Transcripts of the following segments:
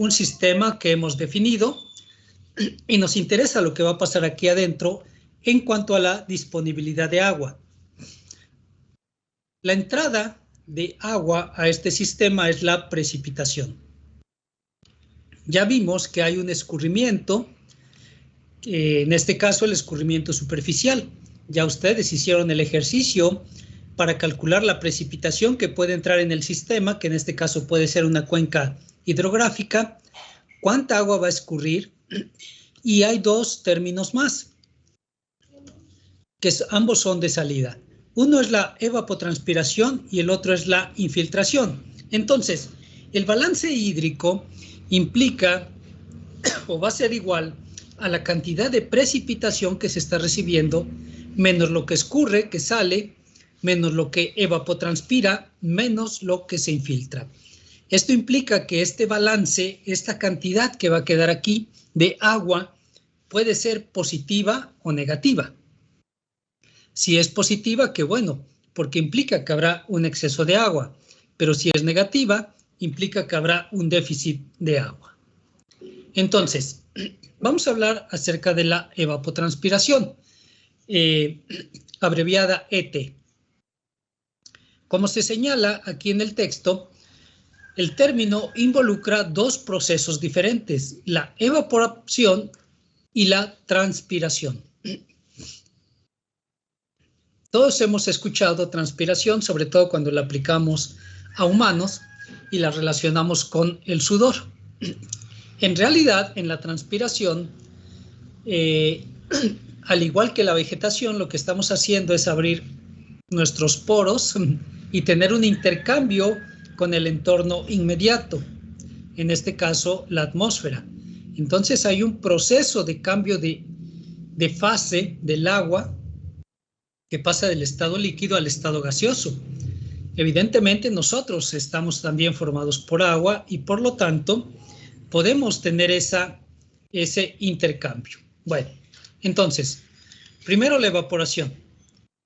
un sistema que hemos definido y nos interesa lo que va a pasar aquí adentro en cuanto a la disponibilidad de agua. La entrada de agua a este sistema es la precipitación. Ya vimos que hay un escurrimiento, en este caso el escurrimiento superficial. Ya ustedes hicieron el ejercicio para calcular la precipitación que puede entrar en el sistema, que en este caso puede ser una cuenca hidrográfica, cuánta agua va a escurrir, y hay dos términos más, que ambos son de salida. Uno es la evapotranspiración y el otro es la infiltración. Entonces, el balance hídrico implica o va a ser igual a la cantidad de precipitación que se está recibiendo, menos lo que escurre, que sale, menos lo que evapotranspira, menos lo que se infiltra. Esto implica que este balance, esta cantidad que va a quedar aquí de agua, puede ser positiva o negativa. Si es positiva, qué bueno, porque implica que habrá un exceso de agua, pero si es negativa, implica que habrá un déficit de agua. Entonces, vamos a hablar acerca de la evapotranspiración, abreviada ET. Como se señala aquí en el texto, el término involucra dos procesos diferentes, la evaporación y la transpiración. Todos hemos escuchado transpiración, sobre todo cuando la aplicamos a humanos y la relacionamos con el sudor. En realidad, en la transpiración, al igual que la vegetación, lo que estamos haciendo es abrir nuestros poros y tener un intercambio con el entorno inmediato, en este caso la atmósfera. Entonces hay un proceso de cambio de fase del agua que pasa del estado líquido al estado gaseoso. Evidentemente nosotros estamos también formados por agua y por lo tanto podemos tener ese intercambio. Bueno, entonces, primero la evaporación.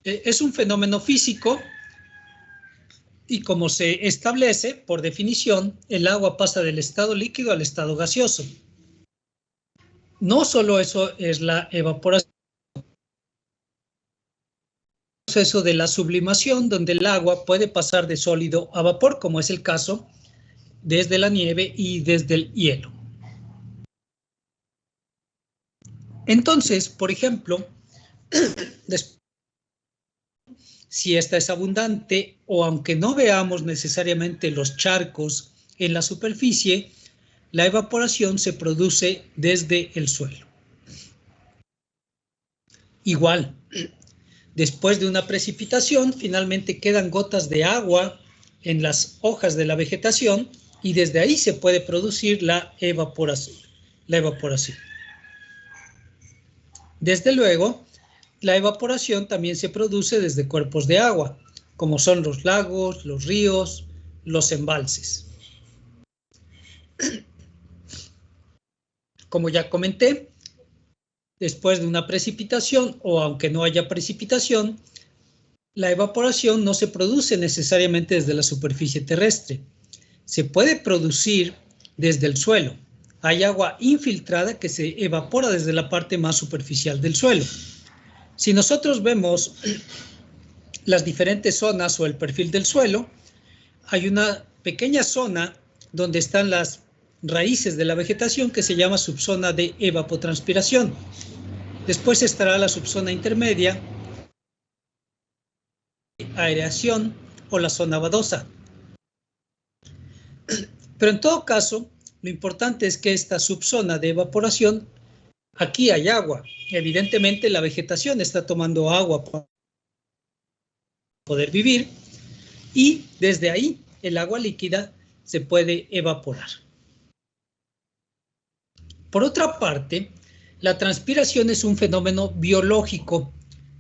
Es un fenómeno físico y como se establece, por definición, el agua pasa del estado líquido al estado gaseoso. No solo eso es la evaporación, proceso de la sublimación, donde el agua puede pasar de sólido a vapor, como es el caso desde la nieve y desde el hielo. Entonces, por ejemplo, si esta es abundante o aunque no veamos necesariamente los charcos en la superficie, la evaporación se produce desde el suelo. Igual, después de una precipitación, finalmente quedan gotas de agua en las hojas de la vegetación y desde ahí se puede producir la evaporación. Desde luego, la evaporación también se produce desde cuerpos de agua, como son los lagos, los ríos, los embalses. Como ya comenté, después de una precipitación o aunque no haya precipitación, la evaporación no se produce necesariamente desde la superficie terrestre. Se puede producir desde el suelo. Hay agua infiltrada que se evapora desde la parte más superficial del suelo. Si nosotros vemos las diferentes zonas o el perfil del suelo, hay una pequeña zona donde están las raíces de la vegetación que se llama subzona de evapotranspiración. Después estará la subzona intermedia, aireación o la zona badosa. Pero en todo caso, lo importante es que esta subzona de evaporación, aquí hay agua. Evidentemente la vegetación está tomando agua para poder vivir y desde ahí el agua líquida se puede evaporar. Por otra parte, la transpiración es un fenómeno biológico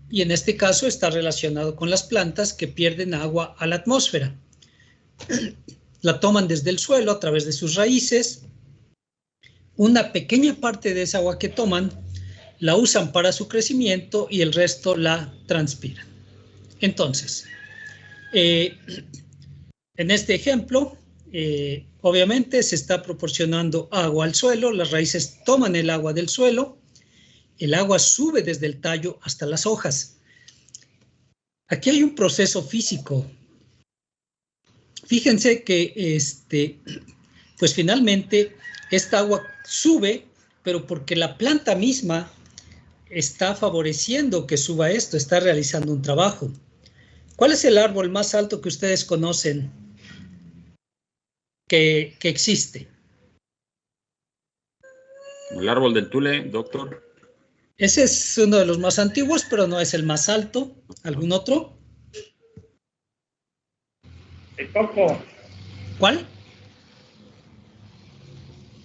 y en este caso está relacionado con las plantas que pierden agua a la atmósfera. La toman desde el suelo a través de sus raíces. Una pequeña parte de esa agua que toman la usan para su crecimiento y el resto la transpiran. Entonces, en este ejemplo obviamente se está proporcionando agua al suelo, las raíces toman el agua del suelo, el agua sube desde el tallo hasta las hojas. Aquí hay un proceso físico. Fíjense que pues finalmente esta agua sube, pero porque la planta misma está favoreciendo que suba esto, está realizando un trabajo. ¿Cuál es el árbol más alto que ustedes conocen que existe? El árbol del tule, doctor. Ese es uno de los más antiguos, pero no es el más alto. ¿Algún otro? El coco. ¿Cuál?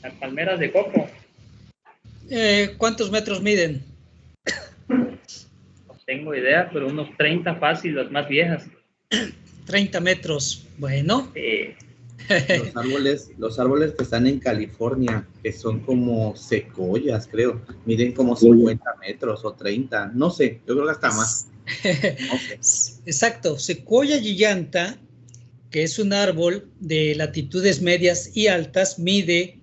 Las palmeras de coco. ¿Cuántos metros miden? No tengo idea, pero unos 30 fácil, las más viejas. 30 metros. Bueno. Los árboles que están en California, que son como secoyas, creo, miden como 50 metros o 30, no sé, yo creo que hasta más. No sé. Exacto, secoya giganta, que es un árbol de latitudes medias y altas, mide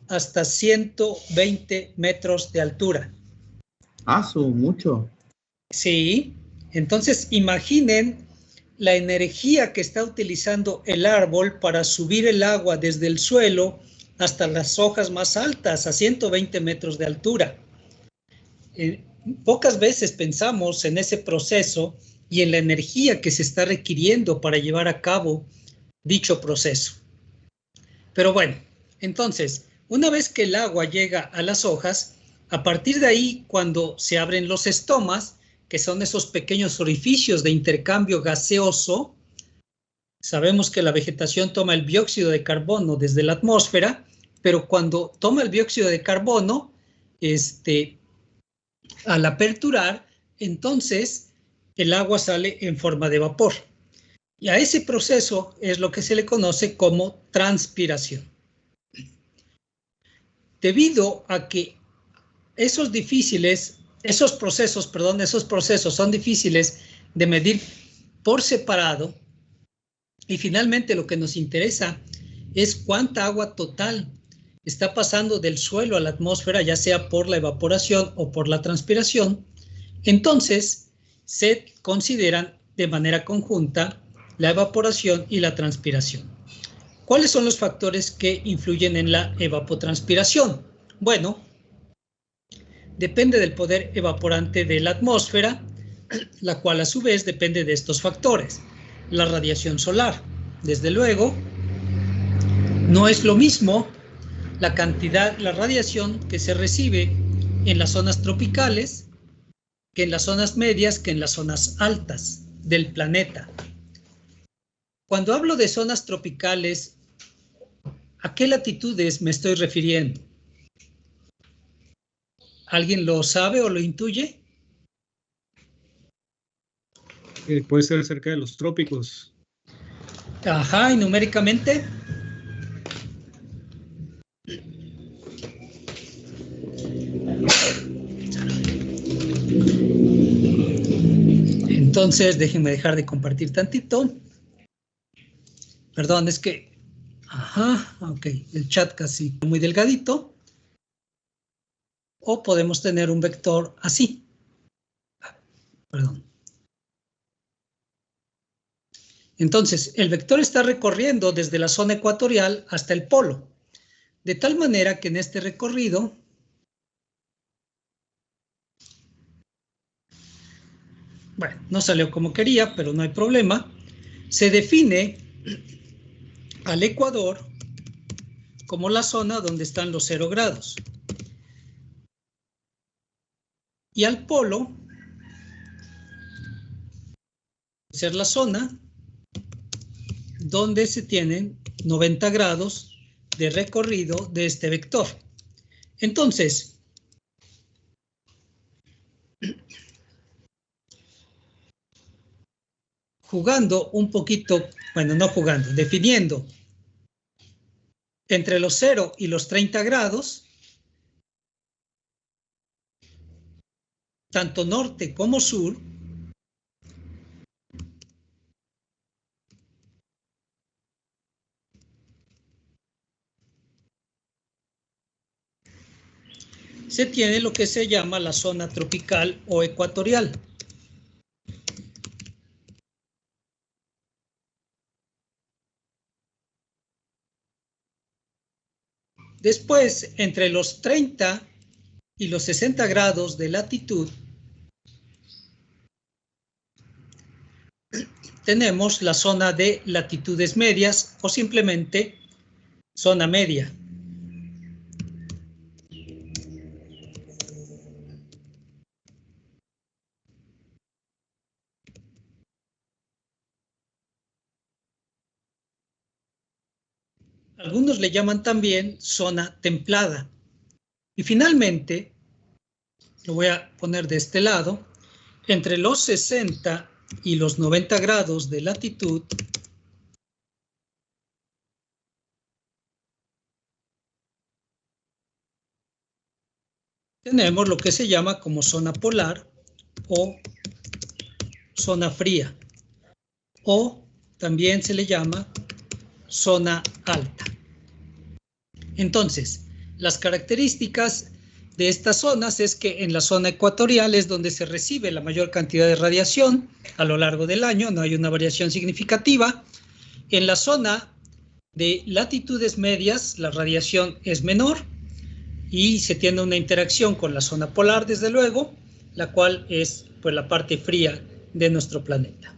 hasta 120 metros de altura. Mucho. Sí, entonces imaginen la energía que está utilizando el árbol para subir el agua desde el suelo hasta las hojas más altas, a 120 metros de altura. Pocas veces pensamos en ese proceso y en la energía que se está requiriendo para llevar a cabo dicho proceso. Pero bueno, entonces, una vez que el agua llega a las hojas, a partir de ahí, cuando se abren los estomas, que son esos pequeños orificios de intercambio gaseoso, sabemos que la vegetación toma el dióxido de carbono desde la atmósfera, pero cuando toma el dióxido de carbono, al aperturar, entonces el agua sale en forma de vapor. Y a ese proceso es lo que se le conoce como transpiración. Debido a que esos procesos son difíciles de medir por separado, y finalmente lo que nos interesa es cuánta agua total está pasando del suelo a la atmósfera, ya sea por la evaporación o por la transpiración. Entonces se consideran de manera conjunta la evaporación y la transpiración. ¿Cuáles son los factores que influyen en la evapotranspiración? Bueno, depende del poder evaporante de la atmósfera, la cual a su vez depende de estos factores. La radiación solar, desde luego, no es lo mismo la radiación que se recibe en las zonas tropicales que en las zonas medias, que en las zonas altas del planeta. Cuando hablo de zonas tropicales, ¿a qué latitudes me estoy refiriendo? ¿Alguien lo sabe o lo intuye? Puede ser cerca de los trópicos. Ajá, ¿y numéricamente? Entonces, déjenme dejar de compartir tantito. Perdón, es que... Ajá, ok, el chat casi muy delgadito. O podemos tener un vector así. Perdón. Entonces, el vector está recorriendo desde la zona ecuatorial hasta el polo, de tal manera que en este recorrido bueno, no salió como quería, pero no hay problema, se define al Ecuador como la zona donde están los 0 grados y al polo ser la zona donde se tienen 90 grados de recorrido de este vector. Entonces, jugando un poquito, bueno, no jugando, definiendo entre los 0 y los 30 grados, tanto norte como sur, se tiene lo que se llama la zona tropical o ecuatorial. Después, entre los 30 y los 60 grados de latitud, tenemos la zona de latitudes medias o simplemente zona media. Algunos le llaman también zona templada. Y finalmente, lo voy a poner de este lado, entre los 60 y los 90 grados de latitud, tenemos lo que se llama como zona polar o zona fría, o también se le llama zona alta. Entonces, las características de estas zonas es que en la zona ecuatorial es donde se recibe la mayor cantidad de radiación a lo largo del año, no hay una variación significativa. En la zona de latitudes medias la radiación es menor y se tiene una interacción con la zona polar, desde luego, la cual es pues la parte fría de nuestro planeta.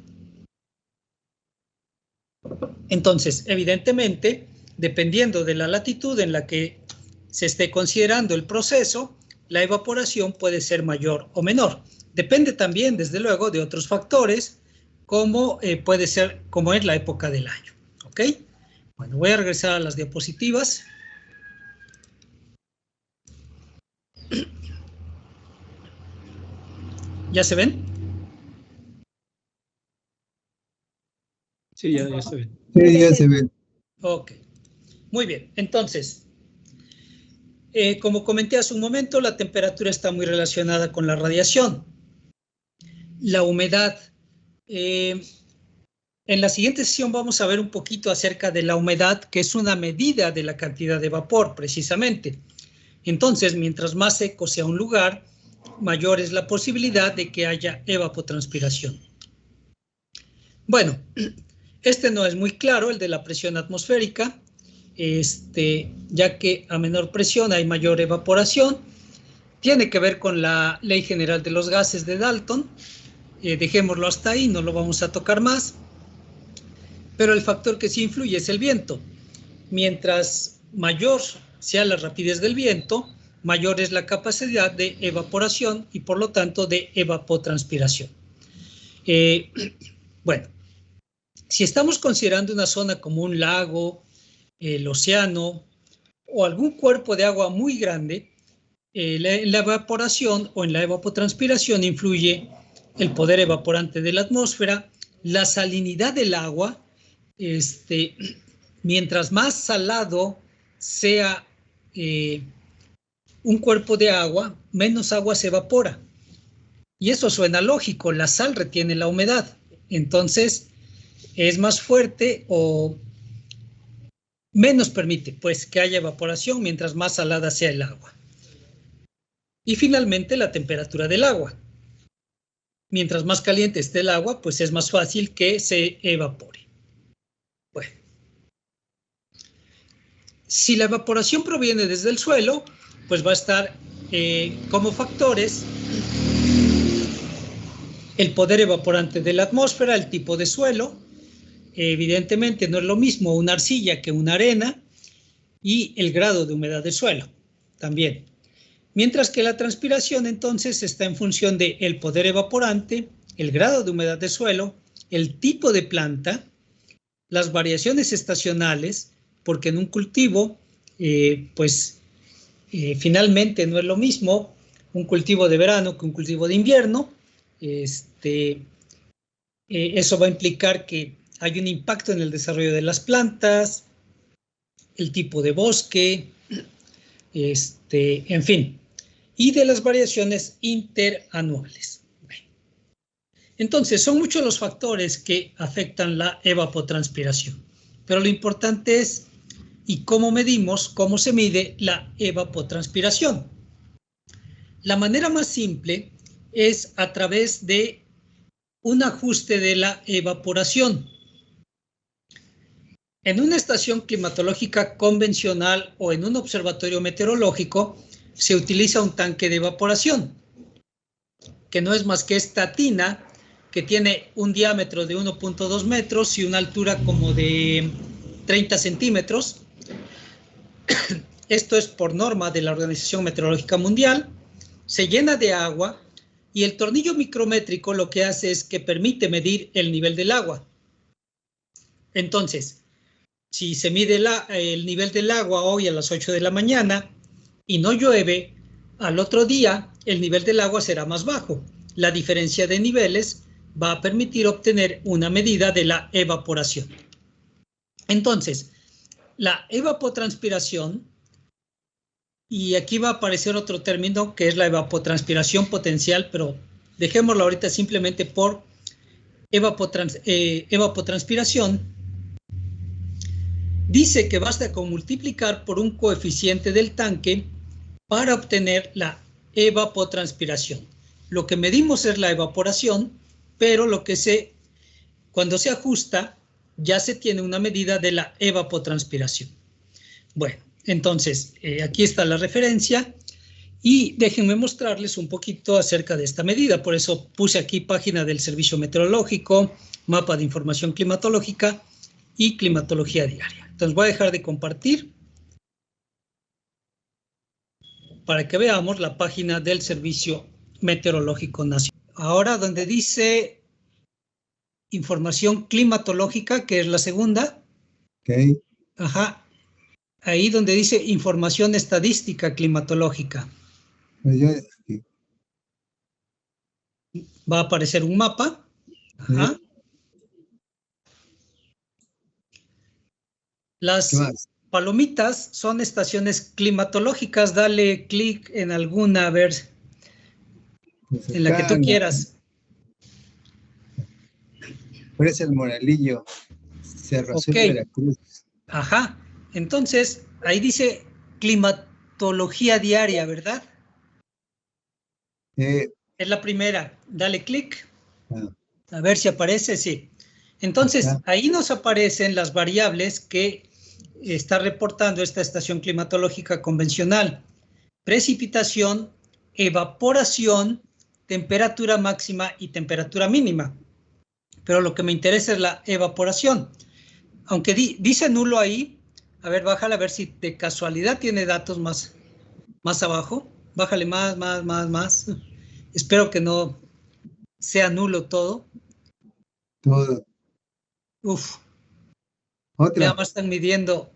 Entonces, evidentemente, dependiendo de la latitud en la que se esté considerando el proceso, la evaporación puede ser mayor o menor. Depende también, desde luego, de otros factores, como puede ser, como es la época del año. ¿Ok? Bueno, voy a regresar a las diapositivas. ¿Ya se ven? Sí, ya se ven. Sí, ya se ven. Ok. Muy bien. Entonces, como comenté hace un momento, la temperatura está muy relacionada con la radiación. La humedad. En la siguiente sesión vamos a ver un poquito acerca de la humedad, que es una medida de la cantidad de vapor, precisamente. Entonces, mientras más seco sea un lugar, mayor es la posibilidad de que haya evapotranspiración. Bueno, este no es muy claro, el de la presión atmosférica, ya que a menor presión hay mayor evaporación. Tiene que ver con la Ley General de los Gases de Dalton. Dejémoslo hasta ahí, no lo vamos a tocar más. Pero el factor que sí influye es el viento. Mientras mayor sea la rapidez del viento, mayor es la capacidad de evaporación y por lo tanto de evapotranspiración. Bueno, si estamos considerando una zona como un lago, el océano o algún cuerpo de agua muy grande, en la evaporación o en la evapotranspiración influye el poder evaporante de la atmósfera, la salinidad del agua. Mientras más salado sea un cuerpo de agua, menos agua se evapora. Y eso suena lógico, la sal retiene la humedad. Entonces, es más fuerte o menos permite pues que haya evaporación mientras más salada sea el agua. Y finalmente, la temperatura del agua. Mientras más caliente esté el agua, pues es más fácil que se evapore. Bueno. Si la evaporación proviene desde el suelo, pues va a estar como factores el poder evaporante de la atmósfera, el tipo de suelo. Evidentemente no es lo mismo una arcilla que una arena, y el grado de humedad del suelo también. Mientras que la transpiración entonces está en función del poder evaporante, el grado de humedad del suelo, el tipo de planta, las variaciones estacionales, porque en un cultivo, finalmente no es lo mismo un cultivo de verano que un cultivo de invierno. Eso va a implicar que hay un impacto en el desarrollo de las plantas, el tipo de bosque, en fin, y de las variaciones interanuales. Bueno. Entonces, son muchos los factores que afectan la evapotranspiración, pero lo importante es ¿y cómo medimos, cómo se mide la evapotranspiración? La manera más simple es a través de un ajuste de la evaporación. En una estación climatológica convencional o en un observatorio meteorológico se utiliza un tanque de evaporación, que no es más que esta tina que tiene un diámetro de 1.2 metros y una altura como de 30 centímetros. Esto es por norma de la Organización Meteorológica Mundial. Se llena de agua y el tornillo micrométrico lo que hace es que permite medir el nivel del agua. Entonces, si se mide el nivel del agua hoy a las 8 de la mañana y no llueve, al otro día el nivel del agua será más bajo. La diferencia de niveles va a permitir obtener una medida de la evaporación. Entonces, la evapotranspiración, y aquí va a aparecer otro término que es la evapotranspiración potencial, pero dejémoslo ahorita simplemente por evapotranspiración, dice que basta con multiplicar por un coeficiente del tanque para obtener la evapotranspiración. Lo que medimos es la evaporación, pero cuando se ajusta, ya se tiene una medida de la evapotranspiración. Bueno, entonces, aquí está la referencia y déjenme mostrarles un poquito acerca de esta medida. Por eso puse aquí página del Servicio Meteorológico, mapa de información climatológica y climatología diaria. Entonces voy a dejar de compartir para que veamos la página del Servicio Meteorológico Nacional. Ahora donde dice información climatológica, que es la segunda. Ok. Ajá. Ahí donde dice información estadística climatológica. Sí. Va a aparecer un mapa. Ajá. Sí. Las palomitas son estaciones climatológicas. Dale clic en alguna, a ver, Pues en la que tú quieras. ¿Cuál es el Moralillo? Cerro Azul, Veracruz. Ajá. Entonces, ahí dice climatología diaria, ¿verdad? Es la primera. Dale clic. A ver si aparece, sí. Entonces, ahí nos aparecen las variables que está reportando esta estación climatológica convencional. Precipitación, evaporación, temperatura máxima y temperatura mínima. Pero lo que me interesa es la evaporación. Aunque dice nulo ahí, a ver, bájale a ver si de casualidad tiene datos más abajo. Bájale más. Espero que no sea nulo todo. Todo. Uf. Otra. Nada más están midiendo.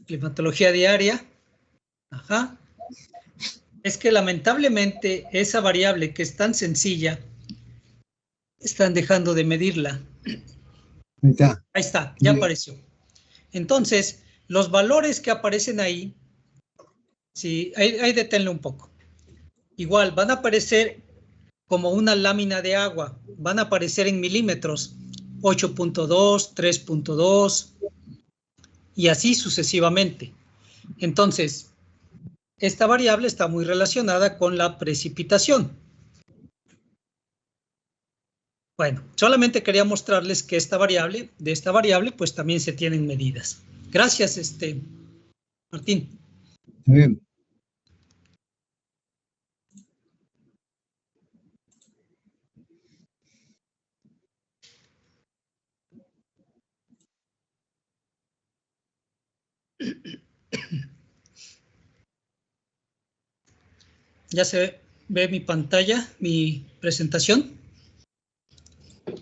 Climatología diaria. Ajá. Es que lamentablemente esa variable que es tan sencilla, están dejando de medirla. Ahí está, ya apareció. Entonces, los valores que aparecen ahí, sí, ahí deténle un poco. Igual, van a aparecer como una lámina de agua, van a aparecer en milímetros, 8.2, 3.2 y así sucesivamente. Entonces, esta variable está muy relacionada con la precipitación. Bueno, solamente quería mostrarles que de esta variable, pues también se tienen medidas. Gracias, Martín. Muy bien. ¿Ya se ve mi pantalla, mi presentación?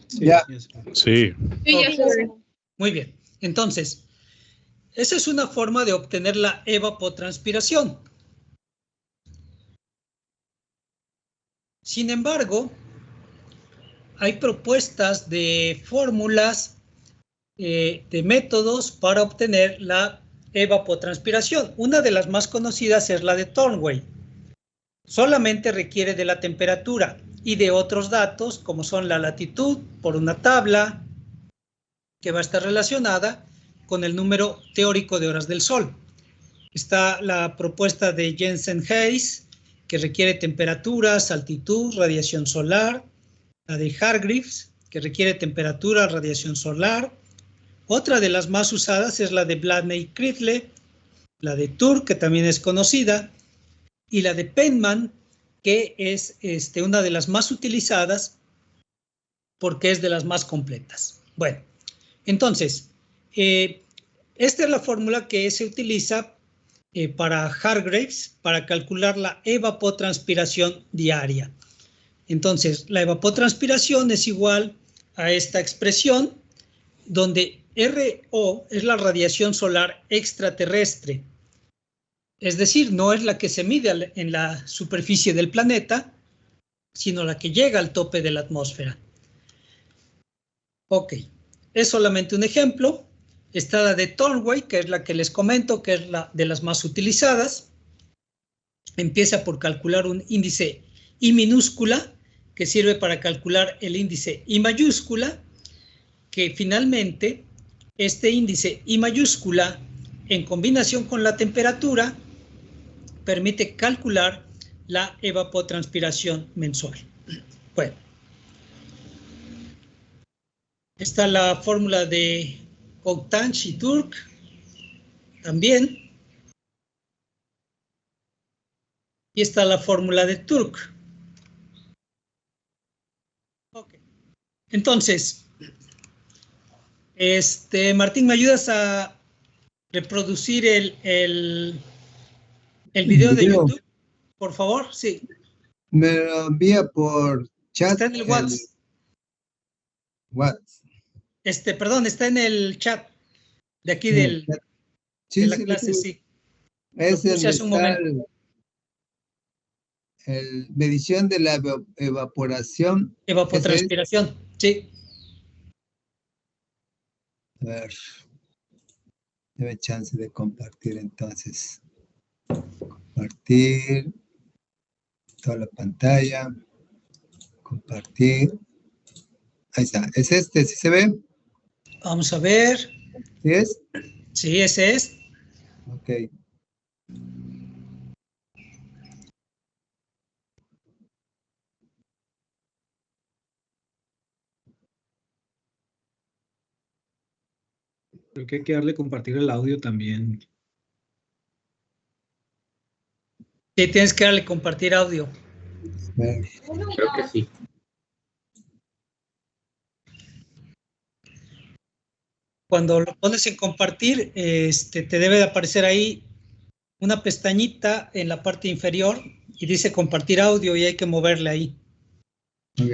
Ya. Sí. Okay. Muy bien. Entonces, esa es una forma de obtener la evapotranspiración. Sin embargo, hay propuestas de fórmulas, de métodos para obtener la evapotranspiración. Una de las más conocidas es la de Thornway. solamente requiere de la temperatura y de otros datos como son la latitud por una tabla que va a estar relacionada con el número teórico de horas del sol. Está la propuesta de Jensen-Hayes, que requiere temperaturas, altitud, radiación solar. La de Hargreaves, que requiere temperatura, radiación solar. Otra de las más usadas es la de Bladney-Cridle, la de Turk, que también es conocida, y la de Penman, que es una de las más utilizadas porque es de las más completas. Bueno, entonces, esta es la fórmula que se utiliza para Hargreaves para calcular la evapotranspiración diaria. Entonces, la evapotranspiración es igual a esta expresión donde RO es la radiación solar extraterrestre. Es decir, no es la que se mide en la superficie del planeta, sino la que llega al tope de la atmósfera. Ok, es solamente un ejemplo. Está la de Thornway, que es la que les comento, que es la de las más utilizadas. Empieza por calcular un índice I minúscula, que sirve para calcular el índice I mayúscula, que finalmente este índice I mayúscula, en combinación con la temperatura, permite calcular la evapotranspiración mensual. Bueno, está la fórmula de Coutances y Turk también. Y está la fórmula de Turk. Okay. Entonces, Martín, ¿me ayudas a reproducir el video de YouTube? Por favor, sí. Me lo envía por chat. Está en el WhatsApp. Perdón, está en el chat de aquí de la clase, sí. Es medición de la evaporación. Evapotranspiración, sí. A ver, dame chance de compartir entonces. Compartir toda la pantalla. Compartir. Ahí está. ¿Es este? ¿Sí se ve? Vamos a ver. ¿Sí es? Sí, ese es. Ok. Creo que hay que darle compartir el audio también. Sí, tienes que darle compartir audio. Creo que sí. Cuando lo pones en compartir, te debe de aparecer ahí una pestañita en la parte inferior y dice compartir audio y hay que moverle ahí. Ok.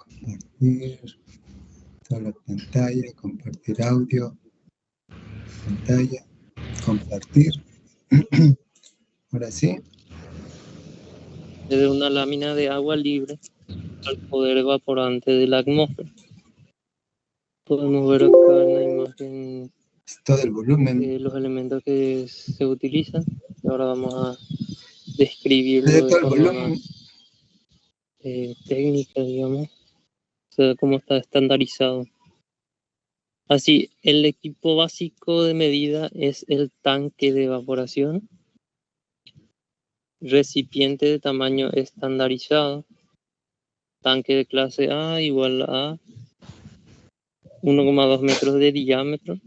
Compartir toda la pantalla, compartir audio, pantalla, compartir. Ahora sí. Desde una lámina de agua libre al poder evaporante de la atmósfera. Podemos ver acá en la imagen todo el volumen. Los elementos que se utilizan. Y ahora vamos a describirlo de forma más técnica, digamos. O sea, cómo está estandarizado. Así, el equipo básico de medida es el tanque de evaporación, recipiente de tamaño estandarizado, tanque de clase A igual a 1,2 metros de diámetro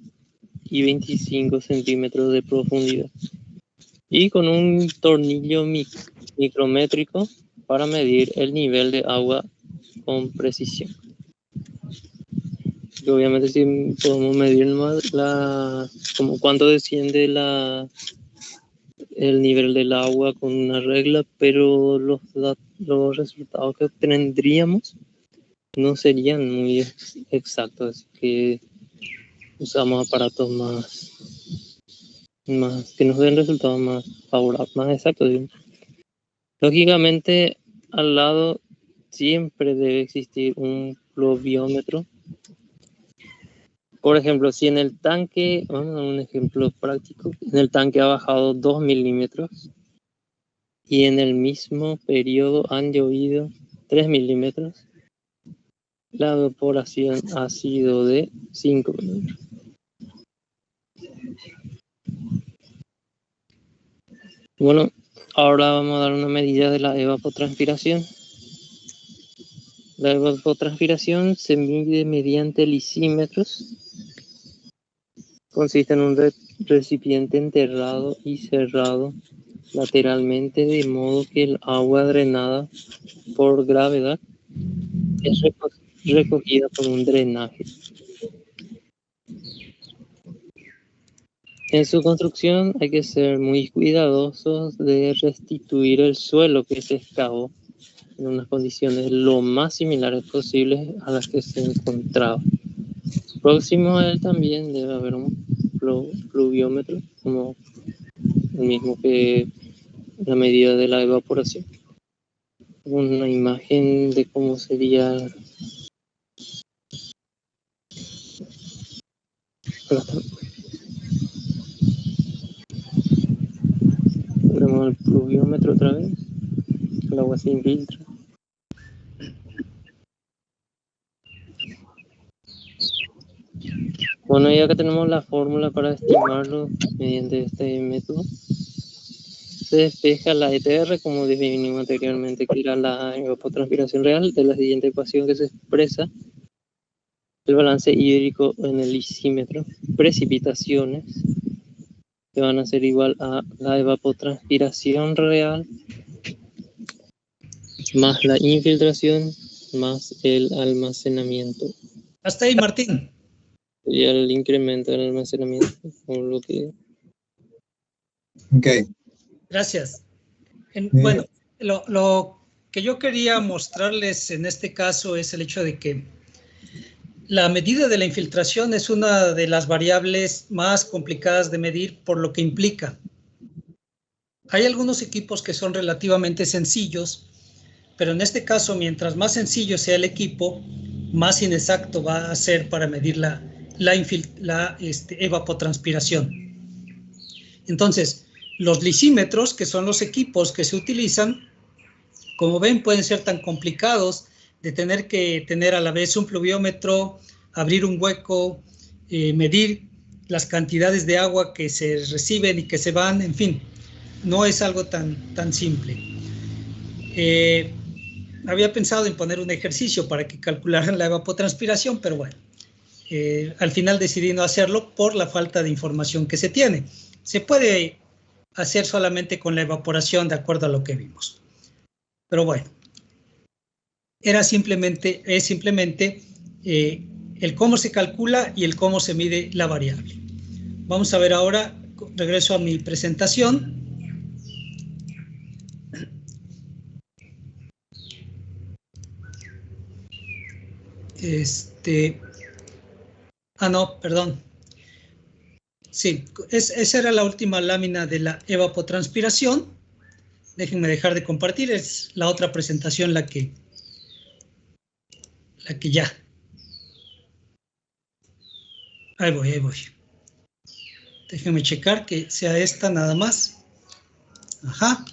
y 25 centímetros de profundidad. Y con un tornillo micrométrico para medir el nivel de agua con precisión. Y obviamente si podemos medir más como cuánto desciende el nivel del agua con una regla, pero los resultados que obtendríamos no serían muy exactos, así que usamos aparatos más que nos den resultados más favorables, más exactos, digamos. Lógicamente, al lado siempre debe existir un pluviómetro Por ejemplo, si en el tanque, vamos a dar un ejemplo práctico, en el tanque ha bajado 2 milímetros y en el mismo periodo han llovido 3 milímetros, la evaporación ha sido de 5 milímetros. Bueno, ahora vamos a dar una medida de la evapotranspiración. La evapotranspiración se mide mediante lisímetros. Consiste en un recipiente enterrado y cerrado lateralmente, de modo que el agua drenada por gravedad es recogida por un drenaje. En su construcción hay que ser muy cuidadosos de restituir el suelo que se excavó en unas condiciones lo más similares posibles a las que se encontraba. Próximo a él también debe haber un pluviómetro, como el mismo que la medida de la evaporación. Una imagen de cómo sería. Ponemos el pluviómetro otra vez. El agua se infiltra. Bueno, y acá tenemos la fórmula para estimarlo mediante este método. Se despeja la ETR, como definimos anteriormente, que era la evapotranspiración real, de la siguiente ecuación que se expresa el balance hídrico en el lisímetro. Precipitaciones que van a ser igual a la evapotranspiración real más la infiltración más el almacenamiento. Hasta ahí, Martín. Y el incremento del almacenamiento, o lo que... Ok. Gracias. Bueno, lo que yo quería mostrarles en este caso es el hecho de que la medida de la infiltración es una de las variables más complicadas de medir por lo que implica. Hay algunos equipos que son relativamente sencillos, pero en este caso, mientras más sencillo sea el equipo, más inexacto va a ser para medir la evapotranspiración. Entonces, los lisímetros, que son los equipos que se utilizan, como ven, pueden ser tan complicados de tener que tener a la vez un pluviómetro, abrir un hueco, medir las cantidades de agua que se reciben y que se van, en fin, no es algo tan simple. Había pensado en poner un ejercicio para que calcularan la evapotranspiración, pero bueno, al final decidí no hacerlo por la falta de información que se tiene. Se puede hacer solamente con la evaporación de acuerdo a lo que vimos. Pero bueno, es simplemente el cómo se calcula y el cómo se mide la variable. Vamos a ver ahora, regreso a mi presentación. No, perdón. Sí, esa era la última lámina de la evapotranspiración. Déjenme dejar de compartir, es la otra presentación la que ya. Ahí voy. Déjenme checar que sea esta nada más. Ajá.